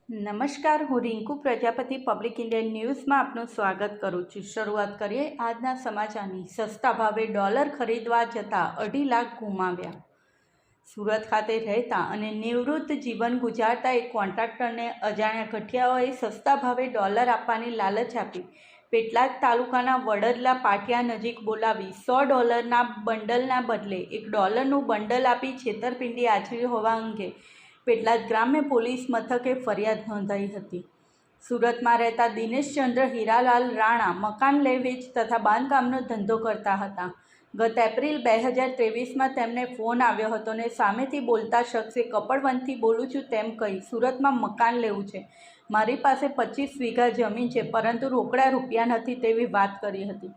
નમસ્કાર, હું Rinku Prajapati public Indian ન્યૂઝમાં આપનું સ્વાગત કરું છું। શરૂઆત કરીએ આજના સમાચારની। સસ્તા ભાવે ડોલર ખરીદવા જતાં 2.5 લાખ ગુમાવ્યા। સુરત ખાતે રહેતા અને નિવૃત્ત જીવન ગુજારતા એક કોન્ટ્રાક્ટરને અજાણ્યા ગઠિયાઓએ સસ્તા ભાવે ડોલર આપવાની લાલચ આપી પેટલાદ તાલુકાના વડદલા પાટિયા નજીક બોલાવી $100ના બંડલના બદલે $1નું બંડલ આપી છેતરપિંડી આચરી હોવા અંગે પેટલાદ ગ્રામ્ય પોલીસ મથકે ફરિયાદ નોંધાઈ હતી। સુરતમાં રહેતા દિનેશચંદ્ર હીરાલાલ રાણા મકાન લે વેચ તથા બાંધકામનો ધંધો કરતા હતા। ગત એપ્રિલ 2023માં તેમને ફોન આવ્યો હતો અને સામેથી બોલતા શખ્સે કપડવંતથી બોલું છું તેમ કહી સુરતમાં મકાન લેવું છે, મારી પાસે 25 વીઘા જમીન છે પરંતુ રોકડા રૂપિયા નથી તેવી વાત કરી હતી।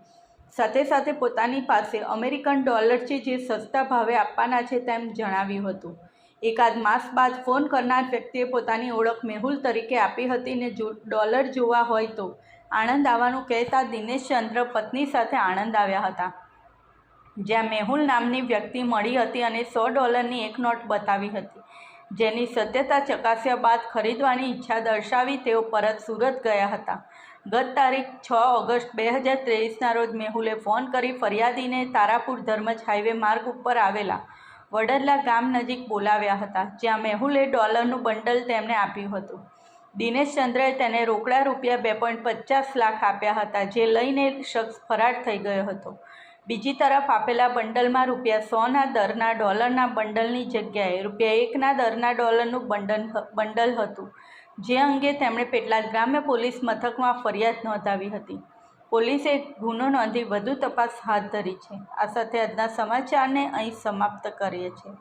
સાથે સાથે પોતાની પાસે અમેરિકન ડોલર છે જે સસ્તા ભાવે આપવાના છે તેમ જણાવ્યું હતું। એકાદ માસ બાદ ફોન કરનાર વ્યક્તિએ પોતાની ઓળખ મેહુલ તરીકે આપી હતી ને ડોલર જોવા હોય તો આણંદ આવવાનું કહેતા દિનેશચંદ્ર પત્ની સાથે આણંદ આવ્યા હતા, જ્યાં મેહુલ નામની વ્યક્તિ મળી હતી અને $100ની એક નોટ બતાવી હતી, જેની સત્યતા ચકાસ્યા બાદ ખરીદવાની ઈચ્છા દર્શાવી તેઓ પરત સુરત ગયા હતા। ગત તારીખ 6 ઓગસ્ટ 2023ના રોજ મેહુલે ફોન કરી ફરિયાદીને તારાપુર ધર્મજ હાઈવે માર્ગ ઉપર આવેલા વડદલા ગામ નજીક બોલાવ્યા હતા, જ્યાં મેહુલે ડોલરનું બંડલ તેમને આપ્યું હતું। દિનેશચંદ્રએ તેને રોકડા રૂપિયા 2.50 લાખ આપ્યા હતા, જે લઈને શખ્સ ફરાર થઈ ગયો હતો। બીજી તરફ આપેલા બંડલમાં ₹100ના દરના ડોલરના બંડલની જગ્યાએ ₹1ના દરના ડોલરનું બંડલ હતું, જે અંગે તેમણે પેટલાદ ગ્રામ્ય પોલીસ મથકમાં ફરિયાદ નોંધાવી હતી। પોલીસે ગુનો નોંધી વધુ તપાસ હાથ ધરી છે। આ સાથે આજના સમાચારને અહીં સમાપ્ત કરીએ છીએ।